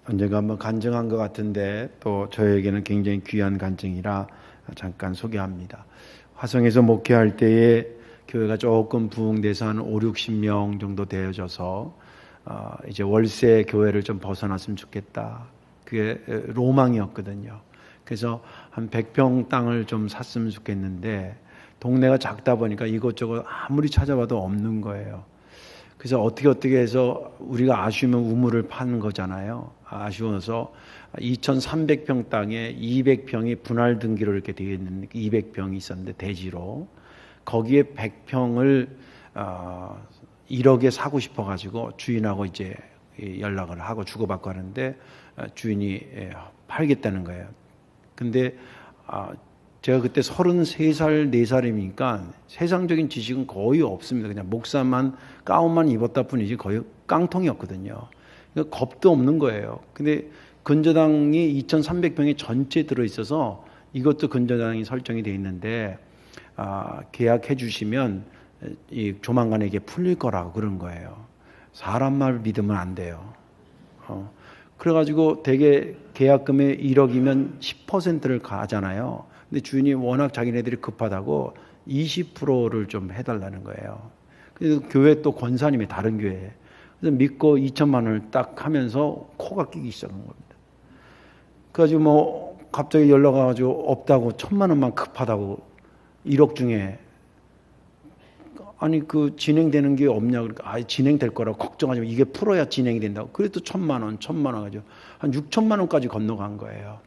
언젠가 한번 간증한 것 같은데 또 저에게는 굉장히 귀한 간증이라 잠깐 소개합니다. 화성에서 목회할 때에 교회가 조금 부흥돼서 한 5, 60명 정도 되어져서 이제 월세 교회를 좀 벗어났으면 좋겠다. 그게 로망이었거든요. 그래서 한 100평 땅을 좀 샀으면 좋겠는데 동네가 작다 보니까 이것저것 아무리 찾아봐도 없는 거예요. 그래서 어떻게 해서 우리가 아쉬우면 우물을 파는 거잖아요. 아쉬워서 2300평 땅에 200평이 분할 등기로 이렇게 되어 있는 200평이 있었는데 대지로 거기에 100평을 1억에 사고 싶어가지고 주인하고 이제 연락을 하고 주고받고 하는데 주인이 팔겠다는 거예요. 근데 제가 그때 33살, 4살이니까 세상적인 지식은 거의 없습니다. 그냥 목사만 가운만 입었다 뿐이지 거의 깡통이었거든요. 그러니까 겁도 없는 거예요. 근데 근저당이 2,300평이 전체 들어있어서 이것도 근저당이 설정이 되어 있는데 계약해 주시면 조만간에 이게 풀릴 거라고 그런 거예요. 사람 말 믿으면 안 돼요. 그래가지고 대개 계약금의 1억이면 10%를 가잖아요. 근데 주인이 워낙 자기네들이 급하다고 20%를 좀 해달라는 거예요. 그래서 교회 또 권사님이 다른 교회. 그래서 믿고 2천만 원을 딱 하면서 코가 끼기 시작한 겁니다. 그래가지고 뭐 갑자기 연락 와가지고 없다고 1,000만 원만 급하다고 1억 중에 아니 그 진행되는 게 없냐 그러니까 진행될 거라고 걱정하지 마. 이게 풀어야 진행이 된다고. 그래도 1,000만 원 가지고 한 6천만 원까지 건너간 거예요.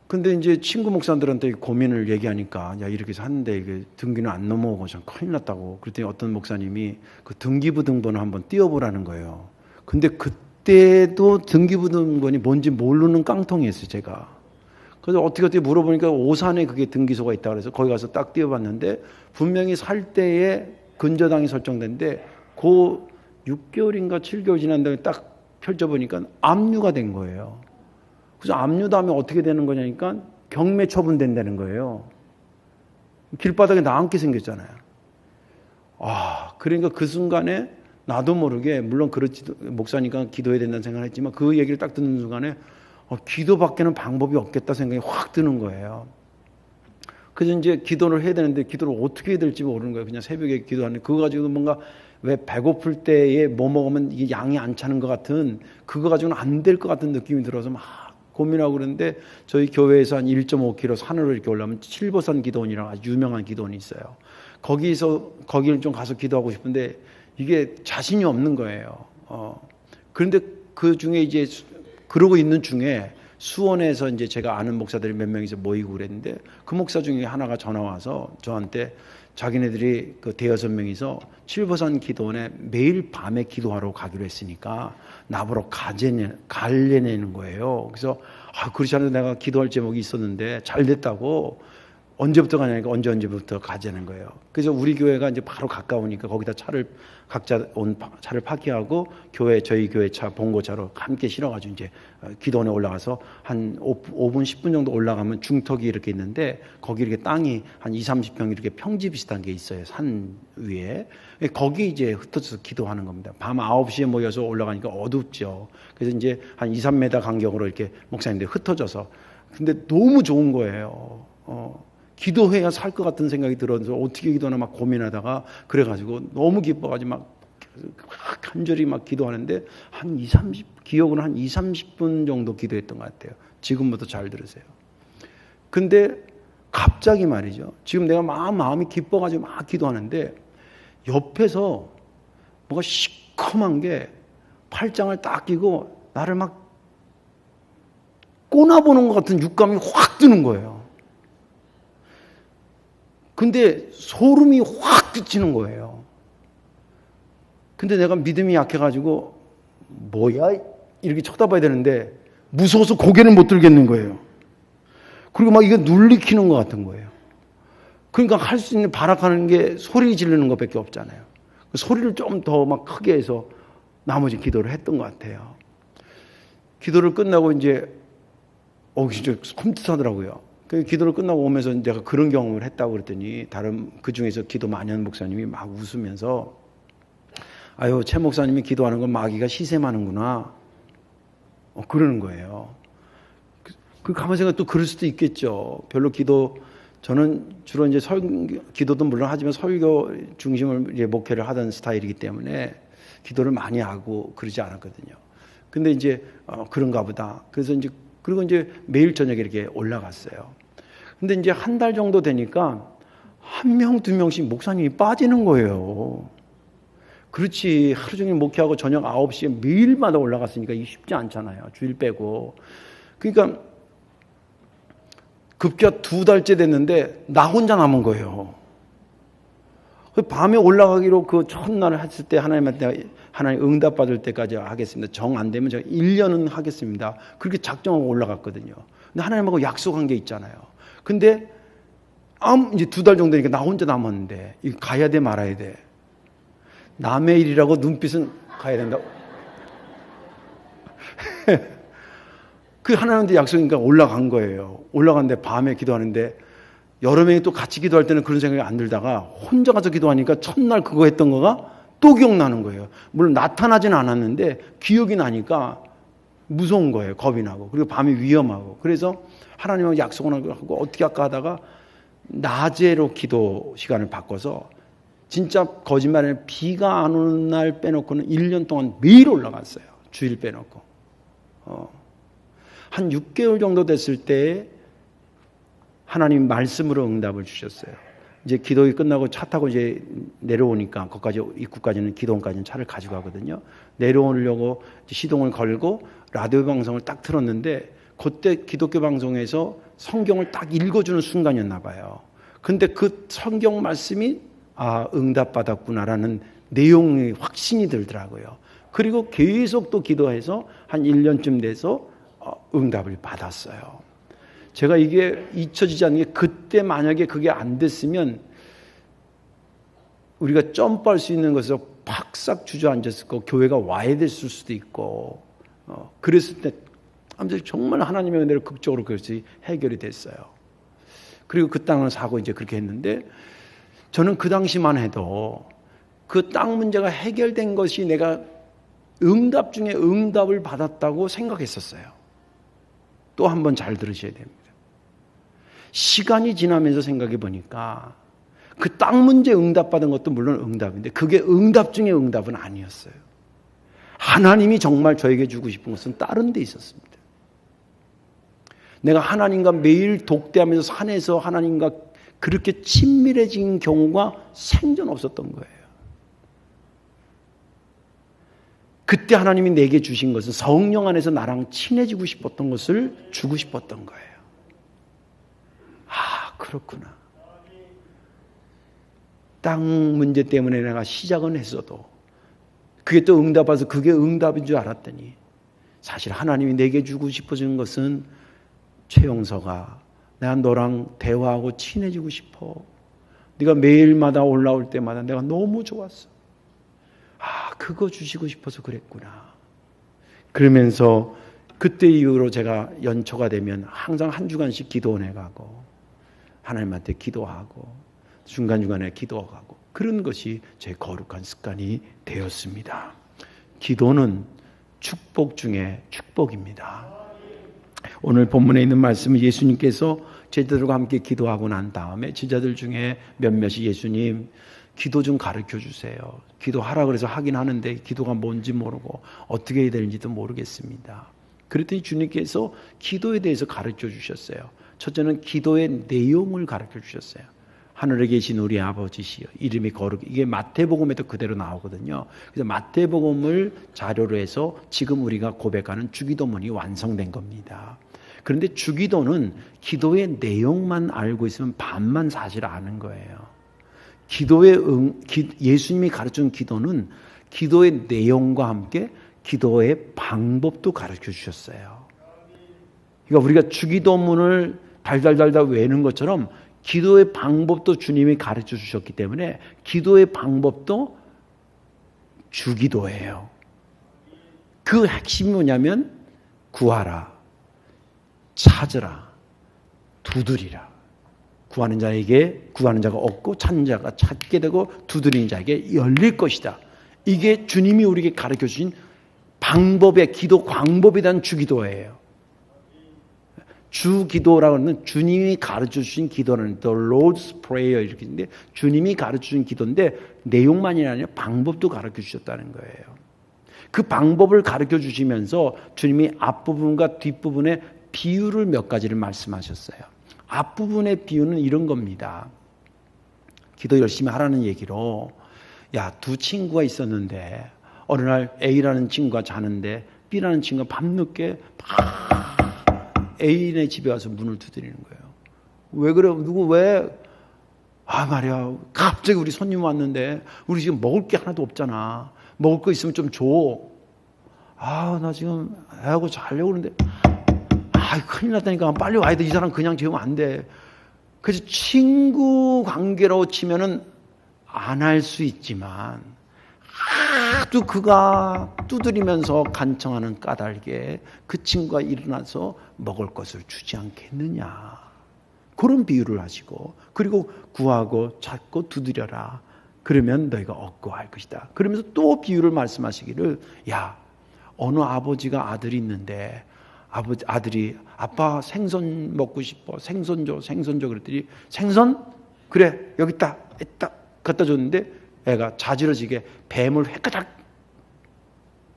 근데 이제 친구 목사들한테 고민을 얘기하니까 야 이렇게 샀는데 이게 등기는 안 넘어오고 참 큰일 났다고. 그랬더니 어떤 목사님이 그 등기부 등본을 한번 띄워보라는 거예요. 근데 그때도 등기부 등본이 뭔지 모르는 깡통이었어요 제가. 그래서 어떻게 물어보니까 오산에 그게 등기소가 있다 그래서 거기 가서 딱 띄워봤는데 분명히 살 때에 근저당이 설정된데 그 6개월인가 7개월 지난 다음에 딱 펼쳐보니까 압류가 된 거예요. 그래서 압류다음에 어떻게 되는 거냐니까 경매 처분된다는 거예요. 길바닥에 나앉게 생겼잖아요. 그러니까 그 순간에 나도 모르게 물론 그렇지도 목사니까 기도해야 된다는 생각을 했지만 그 얘기를 딱 듣는 순간에 기도밖에는 방법이 없겠다 생각이 확 드는 거예요. 그래서 이제 기도를 해야 되는데 기도를 어떻게 해야 될지 모르는 거예요. 그냥 새벽에 기도하는데 그거 가지고 뭔가 왜 배고플 때에 뭐 먹으면 이게 양이 안 차는 것 같은 그거 가지고는 안 될 것 같은 느낌이 들어서 막 고민하고 그러는데 저희 교회에서 한 1.5km 산으로 이렇게 올라오면 칠보산 기도원이라고 아주 유명한 기도원이 있어요. 거기를 좀 가서 기도하고 싶은데 이게 자신이 없는 거예요. 그런데 그 중에 이제 그러고 있는 중에 수원에서 이제 제가 아는 목사들이 몇 명이서 모이고 그랬는데 그 목사 중에 하나가 전화 와서 저한테 자기네들이 그 대여섯 명이서 칠보산 기도원에 매일 밤에 기도하러 가기로 했으니까 나보러 갈래내는 거예요. 그래서 그렇지 않아도 내가 기도할 제목이 있었는데 잘 됐다고 언제부터 가냐니까 언제부터 가자는 거예요. 그래서 우리 교회가 이제 바로 가까우니까 거기다 각자 온 차를 파기하고 저희 교회 차 봉고차로 함께 실어가지고 이제 기도원에 올라가서 한 5분 10분 정도 올라가면 중턱이 이렇게 있는데 거기 이렇게 땅이 한 20-30평 이렇게 평지 비슷한 게 있어요. 산 위에. 거기 이제 흩어져서 기도하는 겁니다. 밤 9시에 모여서 올라가니까 어둡죠. 그래서 이제 한 2-3m 간격으로 이렇게 목사님들 흩어져서 근데 너무 좋은 거예요. 기도해야 살 것 같은 생각이 들어서 어떻게 기도하나 막 고민하다가 그래가지고 너무 기뻐가지고 막 간절히 막 기도하는데 기억으로 한 2-30분 정도 기도했던 것 같아요. 지금부터 잘 들으세요. 근데 갑자기 말이죠. 지금 내가 마음이 기뻐가지고 막 기도하는데 옆에서 뭐가 시커먼 게 팔짱을 딱 끼고 나를 막 꼬나보는 것 같은 육감이 확 드는 거예요. 근데 소름이 확 끼치는 거예요. 근데 내가 믿음이 약해가지고 뭐야? 이렇게 쳐다봐야 되는데 무서워서 고개를 못 들겠는 거예요. 그리고 막 이게 눌리키는 것 같은 거예요. 그러니까 할 수 있는 발악하는 게 소리 지르는 것밖에 없잖아요. 소리를 좀 더 막 크게 해서 나머지 기도를 했던 것 같아요. 기도를 끝나고 이제 진짜 컴퓨터하더라고요. 기도를 끝나고 오면서 내가 그런 경험을 했다고 그랬더니 그 중에서 기도 많이 하는 목사님이 막 웃으면서 아유, 최 목사님이 기도하는 건 마귀가 시샘하는구나. 그러는 거예요. 그 가만 생각 또 그럴 수도 있겠죠. 별로 저는 주로 이제 기도도 물론 하지만 설교 중심을 이제 목회를 하던 스타일이기 때문에 기도를 많이 하고 그러지 않았거든요. 근데 이제 그런가 보다. 그래서 이제 그리고 이제 매일 저녁에 이렇게 올라갔어요. 근데 이제 한 달 정도 되니까 한 명, 두 명씩 목사님이 빠지는 거예요. 그렇지. 하루 종일 목회하고 저녁 9시에 매일마다 올라갔으니까 이게 쉽지 않잖아요. 주일 빼고. 그러니까 급기야 2달째 됐는데 나 혼자 남은 거예요. 밤에 올라가기로 그 첫날을 했을 때 하나님한테 하나님 응답받을 때까지 하겠습니다. 정 안 되면 제가 1년은 하겠습니다. 그렇게 작정하고 올라갔거든요. 근데 하나님하고 약속한 게 있잖아요. 근데 이제 2달 정도 되니까 나 혼자 남았는데 이거 가야 돼 말아야 돼. 남의 일이라고 눈빛은 가야 된다고. 그 하나님한테 약속이니까 올라간 거예요. 올라갔는데 밤에 기도하는데 여러 명이 또 같이 기도할 때는 그런 생각이 안 들다가 혼자 가서 기도하니까 첫날 그거 했던 거가 또 기억나는 거예요. 물론 나타나진 않았는데 기억이 나니까 무서운 거예요. 겁이 나고. 그리고 밤이 위험하고. 그래서 하나님하고 약속을 하고 어떻게 할까 하다가 낮에로 기도 시간을 바꿔서 진짜 거짓말에 비가 안 오는 날 빼놓고는 1년 동안 매일 올라갔어요. 주일 빼놓고. 한 6개월 정도 됐을 때 하나님 말씀으로 응답을 주셨어요. 이제 기도가 끝나고 차 타고 이제 내려오니까 거기까지 입구까지는 기도원까지는 차를 가지고 가거든요. 내려오려고 시동을 걸고 라디오 방송을 딱 틀었는데 그때 기독교 방송에서 성경을 딱 읽어주는 순간이었나 봐요. 근데 그 성경 말씀이 응답받았구나라는 내용이 확신이 들더라고요. 그리고 계속 또 기도해서 한 1년쯤 돼서 응답을 받았어요. 제가 이게 잊혀지지 않는 게 그때 만약에 그게 안 됐으면 우리가 점프할 수 있는 것에서 팍싹 주저앉았을 거 교회가 와야 됐을 수도 있고 그랬을 때 정말 하나님의 은혜로 극적으로 그것이 해결이 됐어요. 그리고 그 땅을 사고 이제 그렇게 했는데 저는 그 당시만 해도 그 땅 문제가 해결된 것이 내가 응답 중에 응답을 받았다고 생각했었어요. 또 한 번 잘 들으셔야 됩니다. 시간이 지나면서 생각해 보니까 그 땅 문제 응답받은 것도 물론 응답인데 그게 응답 중에 응답은 아니었어요. 하나님이 정말 저에게 주고 싶은 것은 다른 데 있었습니다. 내가 하나님과 매일 독대하면서 산에서 하나님과 그렇게 친밀해진 경우가 생전 없었던 거예요. 그때 하나님이 내게 주신 것은 성령 안에서 나랑 친해지고 싶었던 것을 주고 싶었던 거예요. 그렇구나. 땅 문제 때문에 내가 시작은 했어도 그게 또 응답받아서 그게 응답인 줄 알았더니 사실 하나님이 내게 주고 싶어지는 것은 최영서가 내가 너랑 대화하고 친해지고 싶어. 네가 매일마다 올라올 때마다 내가 너무 좋았어. 그거 주시고 싶어서 그랬구나. 그러면서 그때 이후로 제가 연초가 되면 항상 한 주간씩 기도원에 가고 하나님한테 기도하고 중간중간에 기도하고 그런 것이 제 거룩한 습관이 되었습니다. 기도는 축복 중에 축복입니다. 오늘 본문에 있는 말씀은 예수님께서 제자들과 함께 기도하고 난 다음에 제자들 중에 몇몇이 예수님 기도 좀 가르쳐 주세요. 기도하라 그래서 하긴 하는데 기도가 뭔지 모르고 어떻게 해야 되는지도 모르겠습니다. 그랬더니 주님께서 기도에 대해서 가르쳐 주셨어요. 첫째는 기도의 내용을 가르쳐 주셨어요. 하늘에 계신 우리 아버지시여 이름이 거룩해. 이게 마태복음에도 그대로 나오거든요. 그래서 마태복음을 자료로 해서 지금 우리가 고백하는 주기도문이 완성된 겁니다. 그런데 주기도는 기도의 내용만 알고 있으면 반만 사실 아는 거예요. 예수님이 가르쳐준 기도는 기도의 내용과 함께 기도의 방법도 가르쳐 주셨어요. 그러니까 우리가 주기도문을 달달달달 외우는 것처럼 기도의 방법도 주님이 가르쳐 주셨기 때문에 기도의 방법도 주기도예요. 그 핵심이 뭐냐면 구하라, 찾으라, 두드리라. 구하는 자가 얻고 찾는 자가 찾게 되고 두드리는 자에게 열릴 것이다. 이게 주님이 우리에게 가르쳐 주신 방법의 기도 방법에 대한 주기도예요. 주기도라고 하는 주님이 가르쳐 주신 기도는 The Lord's Prayer 이렇게 있는데 주님이 가르쳐 주신 기도인데 내용만이 아니라 방법도 가르쳐 주셨다는 거예요. 그 방법을 가르쳐 주시면서 주님이 앞부분과 뒷부분의 비유를 몇 가지를 말씀하셨어요. 앞부분의 비유는 이런 겁니다. 기도 열심히 하라는 얘기로 두 친구가 있었는데 어느 날 A라는 친구가 자는데 B라는 친구가 밤늦게 A네 집에 와서 문을 두드리는 거예요. 왜 그래? 누구 왜? 말이야. 갑자기 우리 손님 왔는데 우리 지금 먹을 게 하나도 없잖아. 먹을 거 있으면 좀 줘. 나 지금 애하고 자려고 그러는데 큰일 났다니까 빨리 와야 돼. 이 사람 그냥 재우면 안 돼. 그래서 친구 관계로 치면은 안 할 수 있지만 하도 그가 두드리면서 간청하는 까닭에 그 친구가 일어나서 먹을 것을 주지 않겠느냐. 그런 비유를 하시고 그리고 구하고 찾고 두드려라. 그러면 너희가 얻고 할 것이다. 그러면서 또 비유를 말씀하시기를 어느 아버지가 아들이 있는데 아들이 아빠 생선 먹고 싶어. 생선 줘. 그랬더니 생선? 그래 여기 있다. 갖다 줬는데 애가 자지러지게 뱀을 획가닥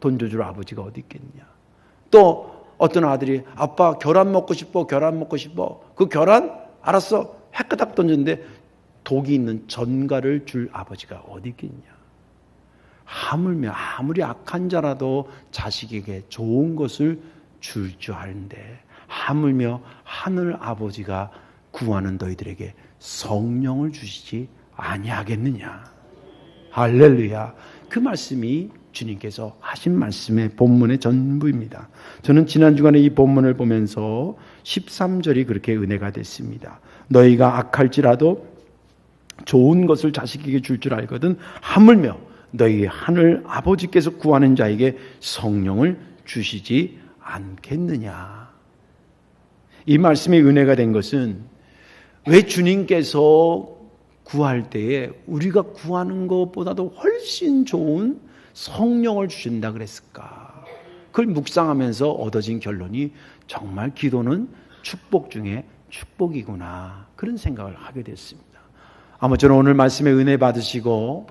던져줄 아버지가 어디 있겠냐. 또 어떤 아들이 아빠 계란 먹고 싶어. 그 계란? 알았어. 획가닥 던졌는데 독이 있는 전갈을 줄 아버지가 어디 있겠냐. 하물며 아무리 악한 자라도 자식에게 좋은 것을 줄 줄 아는데 하물며 하늘 아버지가 구하는 너희들에게 성령을 주시지 아니하겠느냐. 할렐루야. 그 말씀이 주님께서 하신 말씀의 본문의 전부입니다. 저는 지난 주간에 이 본문을 보면서 13절이 그렇게 은혜가 됐습니다. 너희가 악할지라도 좋은 것을 자식에게 줄 줄 알거든 하물며 너희 하늘 아버지께서 구하는 자에게 성령을 주시지 않겠느냐. 이 말씀이 은혜가 된 것은 왜 주님께서 구할 때에 우리가 구하는 것보다도 훨씬 좋은 성령을 주신다 그랬을까? 그걸 묵상하면서 얻어진 결론이 정말 기도는 축복 중에 축복이구나. 그런 생각을 하게 됐습니다. 아마 저는 오늘 말씀에 은혜 받으시고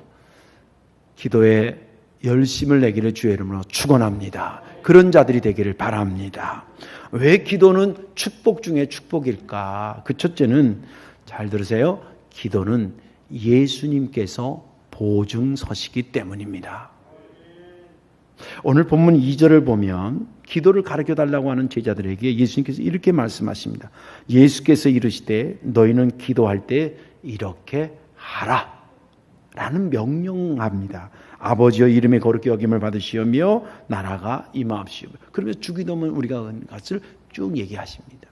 기도에 열심을 내기를 주의 이름으로 축원합니다. 그런 자들이 되기를 바랍니다. 왜 기도는 축복 중에 축복일까? 그 첫째는 잘 들으세요. 기도는 예수님께서 보증서시기 때문입니다. 오늘 본문 2절을 보면 기도를 가르쳐달라고 하는 제자들에게 예수님께서 이렇게 말씀하십니다. 예수께서 이르시되 너희는 기도할 때 이렇게 하라 라는 명령합니다. 아버지여 이름의 거룩히 여김을 받으시오며 나라가 임하옵시오. 그러면서 주기도문 우리가 은 것을 쭉 얘기하십니다.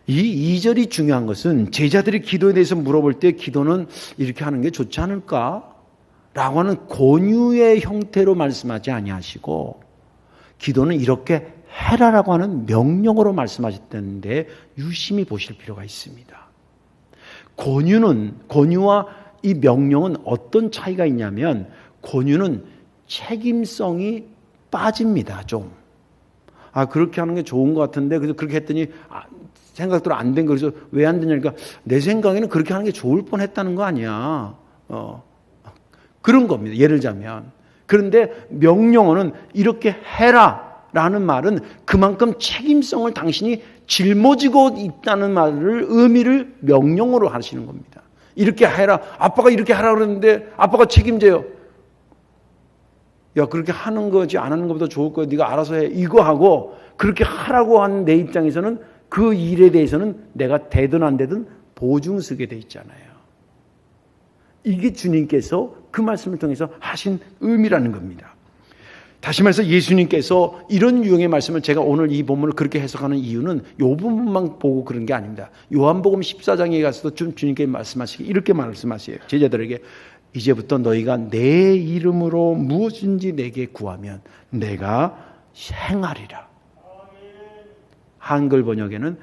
이 2절이 중요한 것은 제자들이 기도에 대해서 물어볼 때 기도는 이렇게 하는 게 좋지 않을까? 라고 하는 권유의 형태로 말씀하지 아니하시고 기도는 이렇게 해라라고 하는 명령으로 말씀하셨다는데 유심히 보실 필요가 있습니다. 권유와 이 명령은 어떤 차이가 있냐면 권유는 책임성이 빠집니다. 좀. 그렇게 하는 게 좋은 것 같은데 그래서 그렇게 했더니 생각대로 안 된 거. 그래서 왜 안 되냐니까 내 생각에는 그렇게 하는 게 좋을 뻔했다는 거 아니야. 그런 겁니다. 예를 들자면. 그런데 명령어는 이렇게 해라라는 말은 그만큼 책임성을 당신이 짊어지고 있다는 말을 의미를 명령어로 하시는 겁니다. 이렇게 해라. 아빠가 이렇게 하라 그러는데 아빠가 책임져요. 야, 그렇게 하는 거지 안 하는 것보다 좋을 거야. 네가 알아서 해. 이거 하고 그렇게 하라고 하는 내 입장에서는 그 일에 대해서는 내가 되든 안 되든 보증 서게 돼 있잖아요. 이게 주님께서 그 말씀을 통해서 하신 의미라는 겁니다. 다시 말해서 예수님께서 이런 유형의 말씀을 제가 오늘 이 본문을 그렇게 해석하는 이유는 이 부분만 보고 그런 게 아닙니다. 요한복음 14장에 가서도 주님께 말씀하시기 이렇게 말씀하세요. 제자들에게 이제부터 너희가 내 이름으로 무엇인지 내게 구하면 내가 행하리라. 한글 번역에는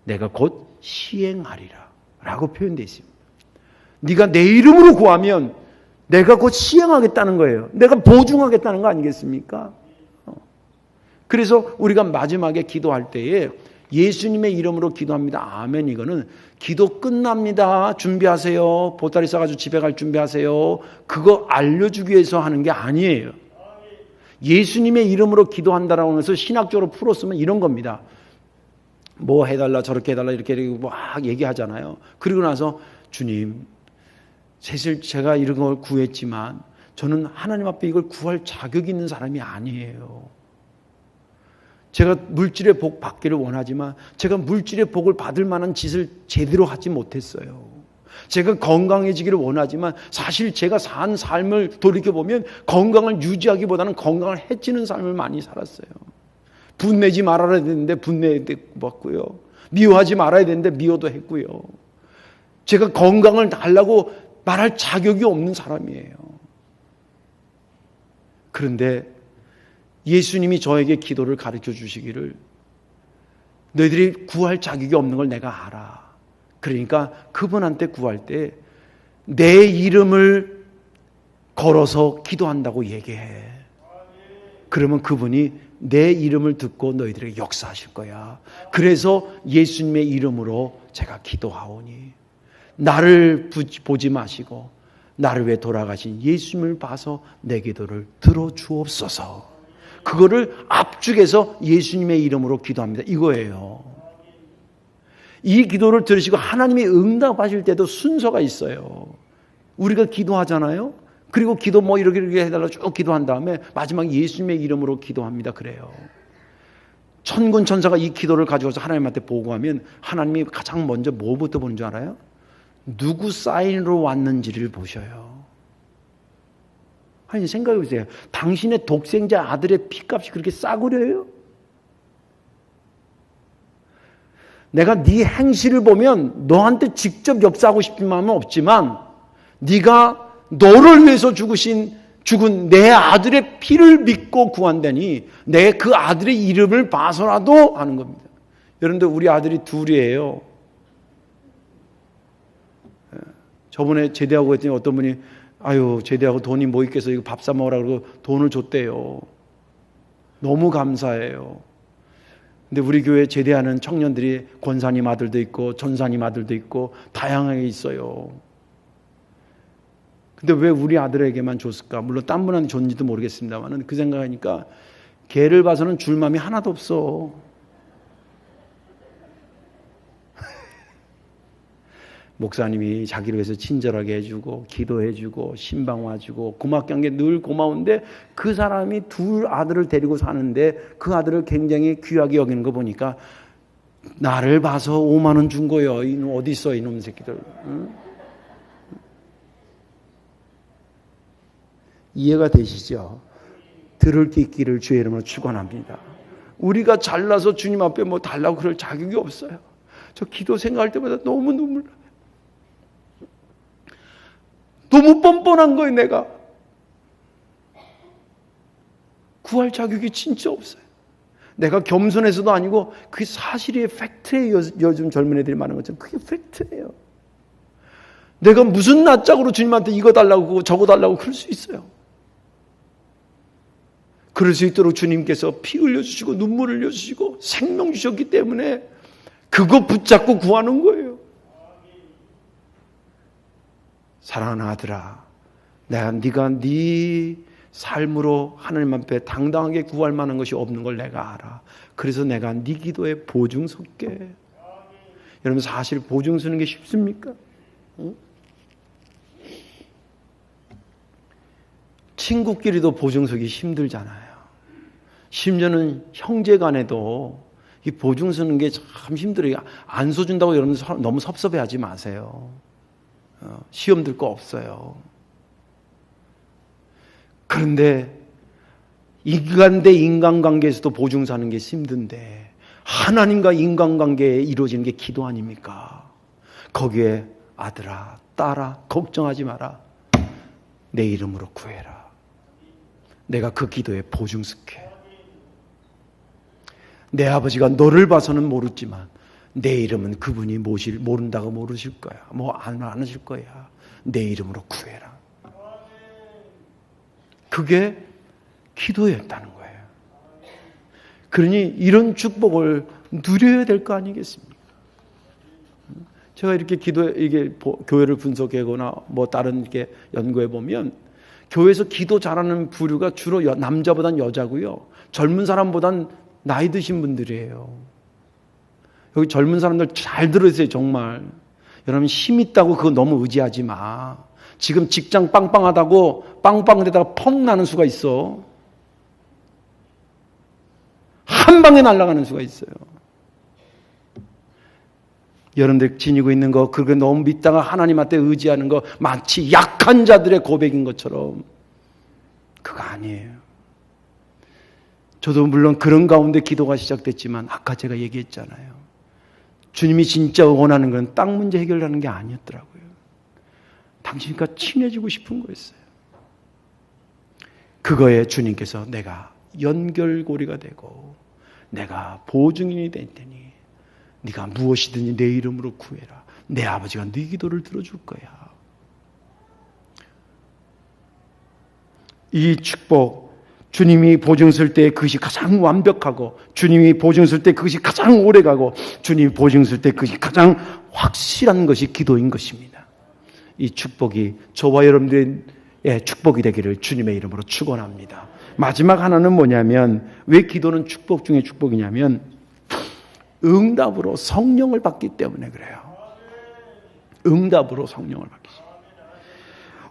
내가 곧 시행하리라 라고 표현되어 있습니다. 네가 내 이름으로 구하면 내가 곧 시행하겠다는 거예요. 내가 보증하겠다는 거 아니겠습니까? 그래서 우리가 마지막에 기도할 때에 예수님의 이름으로 기도합니다. 아멘. 이거는 기도 끝납니다. 준비하세요. 보따리 싸가지고 집에 갈 준비하세요. 그거 알려주기 위해서 하는 게 아니에요. 예수님의 이름으로 기도한다라고 해서 신학적으로 풀었으면 이런 겁니다. 뭐 해달라 저렇게 해달라 이렇게 막 얘기하잖아요. 그리고 나서 주님, 사실 제가 이런 걸 구했지만 저는 하나님 앞에 이걸 구할 자격이 있는 사람이 아니에요. 제가 물질의 복 받기를 원하지만 제가 물질의 복을 받을 만한 짓을 제대로 하지 못했어요. 제가 건강해지기를 원하지만 사실 제가 산 삶을 돌이켜보면 건강을 유지하기보다는 건강을 해치는 삶을 많이 살았어야 분내지 말아야 되는데 분내봤고요. 미워하지 말아야 되는데 미워도 했고요. 제가 건강을 달라고 말할 자격이 없는 사람이에요. 그런데 예수님이 저에게 기도를 가르쳐 주시기를 너희들이 구할 자격이 없는 걸 내가 알아. 그러니까 그분한테 구할 때 내 이름을 걸어서 기도한다고 얘기해. 그러면 그분이 내 이름을 듣고 너희들에게 역사하실 거야. 그래서 예수님의 이름으로 제가 기도하오니 나를 보지 마시고 나를 위해 돌아가신 예수님을 봐서 내 기도를 들어주옵소서. 그거를 압축해서 예수님의 이름으로 기도합니다. 이거예요. 이 기도를 들으시고 하나님이 응답하실 때도 순서가 있어요. 우리가 기도하잖아요. 그리고 기도 뭐 이렇게 해달라고 쭉 기도한 다음에 마지막 예수님의 이름으로 기도합니다. 그래요. 천군 천사가 이 기도를 가져와서 하나님한테 보고하면 하나님이 가장 먼저 뭐부터 보는 줄 알아요? 누구 사인으로 왔는지를 보셔요. 아니 생각해 보세요. 당신의 독생자 아들의 피값이 그렇게 싸구려요? 내가 네 행실을 보면 너한테 직접 역사하고 싶은 마음은 없지만 네가 너를 위해서 죽은 내 아들의 피를 믿고 구한다니 내 그 아들의 이름을 봐서라도 하는 겁니다. 여러분들 우리 아들이 둘이에요. 저번에 제대하고 했더니 어떤 분이 아유 제대하고 돈이 뭐 있겠어 이거 밥 사 먹으라 그러고 돈을 줬대요. 너무 감사해요. 근데 우리 교회 제대하는 청년들이 권사님 아들도 있고 전사님 아들도 있고 다양하게 있어요. 근데 왜 우리 아들에게만 줬을까? 물론 딴 분한테 줬는지도 모르겠습니다만 그 생각하니까 걔를 봐서는 줄 마음이 하나도 없어. 목사님이 자기를 위해서 친절하게 해주고 기도해주고 신방 와주고 고맙게 한 게 늘 고마운데 그 사람이 둘 아들을 데리고 사는데 그 아들을 굉장히 귀하게 여기는 거 보니까 나를 봐서 5만 원 준 거예요. 이놈 어디 있어 이놈 새끼들. 응? 이해가 되시죠? 들을 게 있기를 주의 이름으로 축원합니다. 우리가 잘나서 주님 앞에 뭐 달라고 그럴 자격이 없어요. 저 기도 생각할 때마다 너무 눈물 나요. 너무 뻔뻔한 거예요. 내가 구할 자격이 진짜 없어요. 내가 겸손해서도 아니고 그게 사실이에요. 팩트예요. 요즘 젊은 애들이 말하는 것처럼 그게 팩트예요. 내가 무슨 낯짝으로 주님한테 이거 달라고 저거 달라고 그럴 수 있어요. 그럴 수 있도록 주님께서 피 흘려주시고 눈물 흘려주시고 생명 주셨기 때문에 그거 붙잡고 구하는 거예요. 사랑하는 아들아, 네가 네 삶으로 하나님 앞에 당당하게 구할 만한 것이 없는 걸 내가 알아. 그래서 내가 네 기도에 보증 섰게. 여러분 사실 보증 서는 게 쉽습니까? 응? 친구끼리도 보증 서기 힘들잖아요. 심지어는 형제 간에도 이 보증 서는 게 참 힘들어요. 안 서준다고 여러분 너무 섭섭해하지 마세요. 시험 들 거 없어요. 그런데 인간 대 인간관계에서도 보증 사는 게 힘든데 하나님과 인간관계에 이루어지는 게 기도 아닙니까? 거기에 아들아, 딸아, 걱정하지 마라. 내 이름으로 구해라. 내가 그 기도에 보증 쓸게. 내 아버지가 너를 봐서는 모르지만 내 이름은 그분이 모른다고 모르실 거야. 뭐 안 하실 거야. 내 이름으로 구해라. 그게 기도였다는 거예요. 그러니 이런 축복을 누려야 될 거 아니겠습니까? 제가 이렇게 이게 교회를 분석하거나 뭐 다른 게 연구해 보면 교회에서 기도 잘하는 부류가 주로 남자보단 여자고요. 젊은 사람보단 나이 드신 분들이에요. 여기 젊은 사람들 잘 들으세요, 정말. 여러분, 힘 있다고 그거 너무 의지하지 마. 지금 직장 빵빵하다고 빵빵대다가 펑 나는 수가 있어. 한 방에 날아가는 수가 있어요. 여러분들 지니고 있는 거, 그렇게 너무 믿다가 하나님한테 의지하는 거 마치 약한 자들의 고백인 것처럼 그거 아니에요. 저도 물론 그런 가운데 기도가 시작됐지만 아까 제가 얘기했잖아요. 주님이 진짜 원하는 건 땅 문제 해결하는 게 아니었더라고요. 당신과 친해지고 싶은 거였어요. 그거에 주님께서 내가 연결고리가 되고 내가 보증인이 될 테니 네가 무엇이든지 내 이름으로 구해라. 내 아버지가 네 기도를 들어줄 거야. 이 축복, 주님이 보증 쓸 때 그것이 가장 완벽하고 주님이 보증 쓸 때 그것이 가장 오래가고 주님이 보증 쓸 때 그것이 가장 확실한 것이 기도인 것입니다. 이 축복이 저와 여러분들의 축복이 되기를 주님의 이름으로 축원합니다. 마지막 하나는 뭐냐면, 왜 기도는 축복 중에 축복이냐면 응답으로 성령을 받기 때문에 그래요. 응답으로 성령을 받기.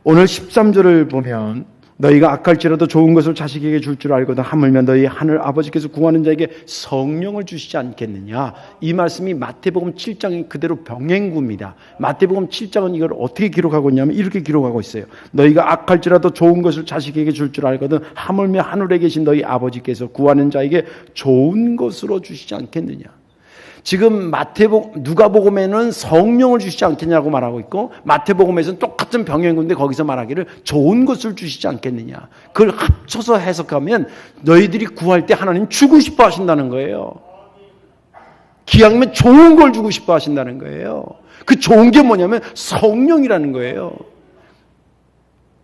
오늘 13절을 보면 너희가 악할지라도 좋은 것을 자식에게 줄 줄 알거든 하물며 너희 하늘 아버지께서 구하는 자에게 성령을 주시지 않겠느냐. 이 말씀이 마태복음 7장이 그대로 병행구입니다. 마태복음 7장은 이걸 어떻게 기록하고 있냐면 이렇게 기록하고 있어요. 너희가 악할지라도 좋은 것을 자식에게 줄 줄 알거든 하물며 하늘에 계신 너희 아버지께서 구하는 자에게 좋은 것으로 주시지 않겠느냐. 지금 누가복음에는 성령을 주시지 않겠냐고 말하고 있고 마태복음에서는 똑같은 병행구인데 거기서 말하기를 좋은 것을 주시지 않겠느냐. 그걸 합쳐서 해석하면 너희들이 구할 때 하나님 주고 싶어 하신다는 거예요. 기왕이면 좋은 걸 주고 싶어 하신다는 거예요. 그 좋은 게 뭐냐면 성령이라는 거예요.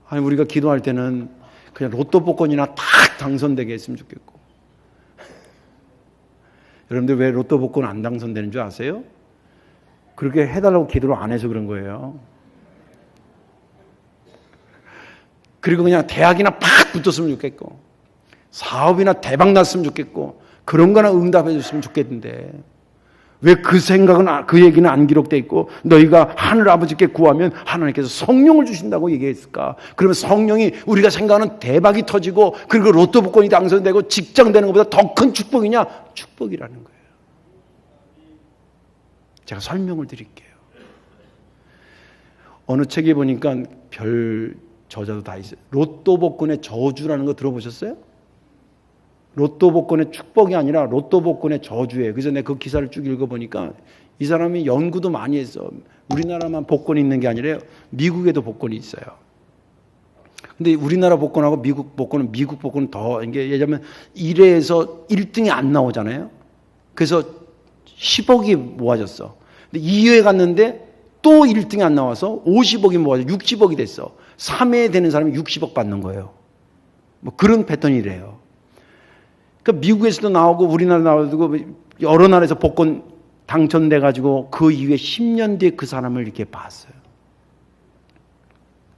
아니, 우리가 기도할 때는 그냥 로또 복권이나 딱 당선되게 했으면 좋겠고, 여러분들 왜 로또 복권 안 당선되는 줄 아세요? 그렇게 해달라고 기도를 안 해서 그런 거예요. 그리고 그냥 대학이나 팍 붙었으면 좋겠고 사업이나 대박 났으면 좋겠고 그런 거나 응답해 줬으면 좋겠는데 왜 그 생각은, 그 얘기는 안 기록되어 있고 너희가 하늘 아버지께 구하면 하나님께서 성령을 주신다고 얘기했을까? 그러면 성령이 우리가 생각하는 대박이 터지고 그리고 로또 복권이 당선되고 직장 되는 것보다 더 큰 축복이냐? 축복이라는 거예요. 제가 설명을 드릴게요. 어느 책에 보니까 별 저자도 다 있어요. 로또 복권의 저주라는 거 들어보셨어요? 로또 복권의 축복이 아니라 로또 복권의 저주예요. 그래서 내가 그 기사를 쭉 읽어보니까 이 사람이 연구도 많이 했어. 우리나라만 복권이 있는 게 아니라 미국에도 복권이 있어요. 근데 우리나라 복권하고 미국 복권은 더, 이게 예전에 1회에서 1등이 안 나오잖아요. 그래서 10억이 모아졌어. 근데 2회 갔는데 또 1등이 안 나와서 50억이 모아져 60억이 됐어. 3회 되는 사람이 60억 받는 거예요. 뭐 그런 패턴이래요. 그러니까 미국에서도 나오고 우리나라 나오고 여러 나라에서 복권 당첨돼 가지고 그 이후에 10년 뒤에 그 사람을 이렇게 봤어요.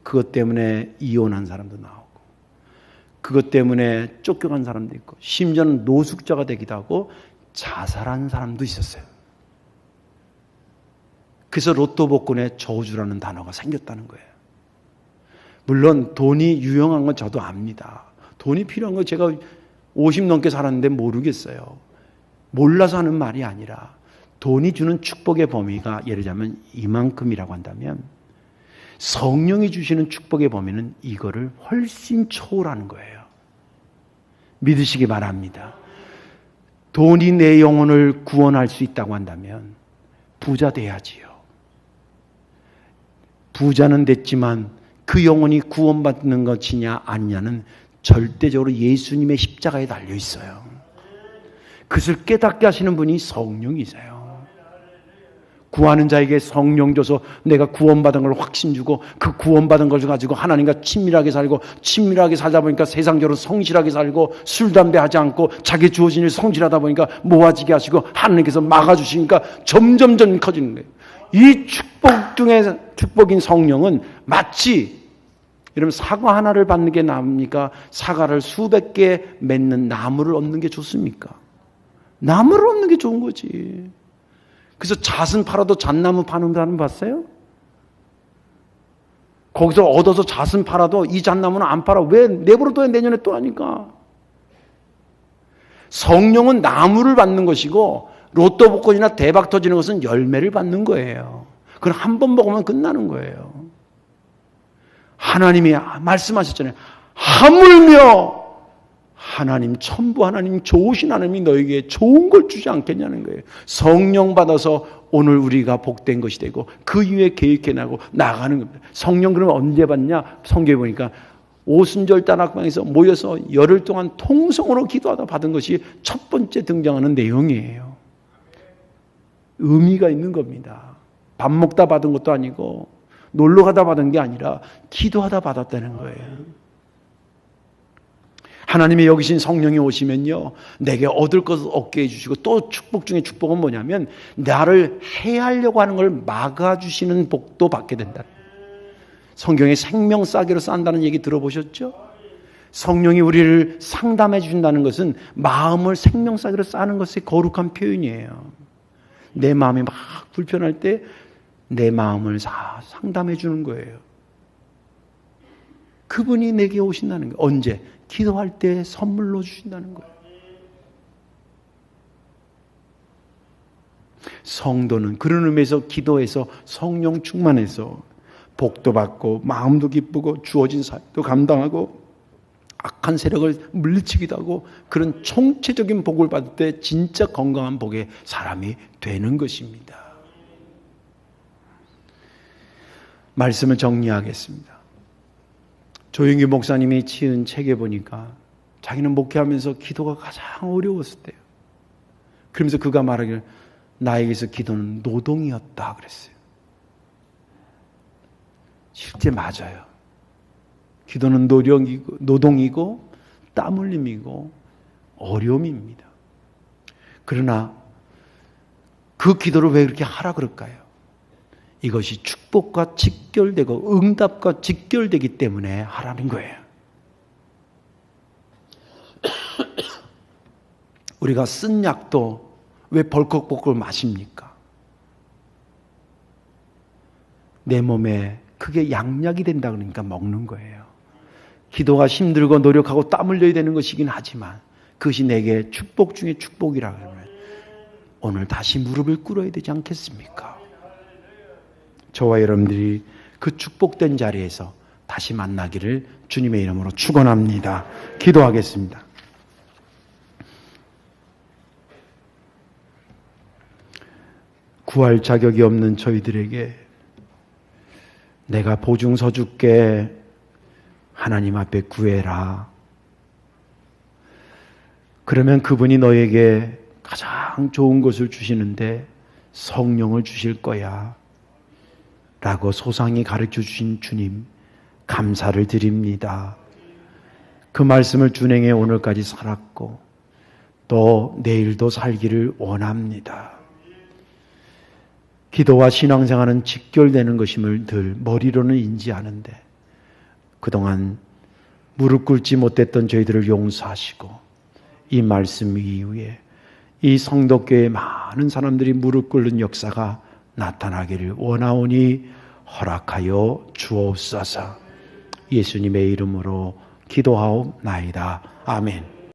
그것 때문에 이혼한 사람도 나오고 그것 때문에 쫓겨간 사람도 있고 심지어는 노숙자가 되기도 하고 자살한 사람도 있었어요. 그래서 로또 복권의 저주라는 단어가 생겼다는 거예요. 물론 돈이 유용한 건 저도 압니다. 돈이 필요한 건 제가 50 넘게 살았는데 모르겠어요. 몰라서 하는 말이 아니라 돈이 주는 축복의 범위가 예를 들자면 이만큼이라고 한다면 성령이 주시는 축복의 범위는 이거를 훨씬 초월하는 거예요. 믿으시기 바랍니다. 돈이 내 영혼을 구원할 수 있다고 한다면 부자 돼야지요. 부자는 됐지만 그 영혼이 구원받는 것이냐 아니냐는 절대적으로 예수님의 십자가에 달려 있어요. 그것을 깨닫게 하시는 분이 성령이세요. 구하는 자에게 성령 줘서 내가 구원받은 걸 확신 주고 그 구원받은 걸 가지고 하나님과 친밀하게 살고 친밀하게 살다 보니까 세상적으로 성실하게 살고 술, 담배 하지 않고 자기 주어진 일 성실하다 보니까 모아지게 하시고 하나님께서 막아주시니까 점점 커지는 거예요. 이 축복 중에 축복인 성령은 마치 여러분 사과 하나를 받는 게 나옵니까? 사과를 수백 개 맺는 나무를 얻는 게 좋습니까? 나무를 얻는 게 좋은 거지. 그래서 잣은 팔아도 잣나무 파는 사람 봤어요? 거기서 얻어서 잣은 팔아도 이 잣나무는 안 팔아. 왜? 내버려둬야 내년에 또 하니까. 성령은 나무를 받는 것이고 로또 복권이나 대박 터지는 것은 열매를 받는 거예요. 그럼 한 번 먹으면 끝나는 거예요. 하나님이 말씀하셨잖아요. 하물며 하나님, 천부 하나님, 좋으신 하나님이 너에게 좋은 걸 주지 않겠냐는 거예요. 성령 받아서 오늘 우리가 복된 것이 되고 그 이후에 계획해 나가고 나가는 겁니다. 성령 그러면 언제 받냐? 성경에 보니까 오순절 다락방에서 모여서 열흘 동안 통성으로 기도하다 받은 것이 첫 번째 등장하는 내용이에요. 의미가 있는 겁니다. 밥 먹다 받은 것도 아니고 놀러 가다 받은 게 아니라 기도하다 받았다는 거예요. 하나님이 여기신 성령이 오시면요, 내게 얻을 것을 얻게 해주시고, 또 축복 중에 축복은 뭐냐면 나를 해하려고 하는 걸 막아주시는 복도 받게 된다. 성경에 생명 싸개로 싼다는 얘기 들어보셨죠? 성령이 우리를 상담해 주신다는 것은 마음을 생명 싸개로 싸는 것의 거룩한 표현이에요. 내 마음이 막 불편할 때 내 마음을 상담해 주는 거예요. 그분이 내게 오신다는 거예요. 언제? 기도할 때 선물로 주신다는 거예요. 성도는 그런 의미에서 기도해서 성령 충만해서 복도 받고 마음도 기쁘고 주어진 사역도 감당하고 악한 세력을 물리치기도 하고 그런 총체적인 복을 받을 때 진짜 건강한 복의 사람이 되는 것입니다. 말씀을 정리하겠습니다. 조영기 목사님이 지은 책에 보니까 자기는 목회하면서 기도가 가장 어려웠을 때요. 그러면서 그가 말하기를 나에게서 기도는 노동이었다 그랬어요. 실제 맞아요. 기도는 노동이고 땀 흘림이고 어려움입니다. 그러나 그 기도를 왜 그렇게 하라 그럴까요? 이것이 축복과 직결되고 응답과 직결되기 때문에 하라는 거예요. 우리가 쓴 약도 왜 벌컥벌컥 마십니까? 내 몸에 그게 양약이 된다 그러니까 먹는 거예요. 기도가 힘들고 노력하고 땀 흘려야 되는 것이긴 하지만 그것이 내게 축복 중에 축복이라 그러면 오늘 다시 무릎을 꿇어야 되지 않겠습니까? 저와 여러분들이 그 축복된 자리에서 다시 만나기를 주님의 이름으로 축원합니다. 기도하겠습니다. 구할 자격이 없는 저희들에게 내가 보증서 줄게 하나님 앞에 구해라. 그러면 그분이 너에게 가장 좋은 것을 주시는데 성령을 주실 거야 라고 소상히 가르쳐 주신 주님 감사를 드립니다. 그 말씀을 준행해 오늘까지 살았고 또 내일도 살기를 원합니다. 기도와 신앙생활은 직결되는 것임을 늘 머리로는 인지하는데 그동안 무릎 꿇지 못했던 저희들을 용서하시고 이 말씀 이후에 이 성도교회 많은 사람들이 무릎 꿇는 역사가 나타나기를 원하오니 허락하여 주옵소서. 예수님의 이름으로 기도하옵나이다. 아멘.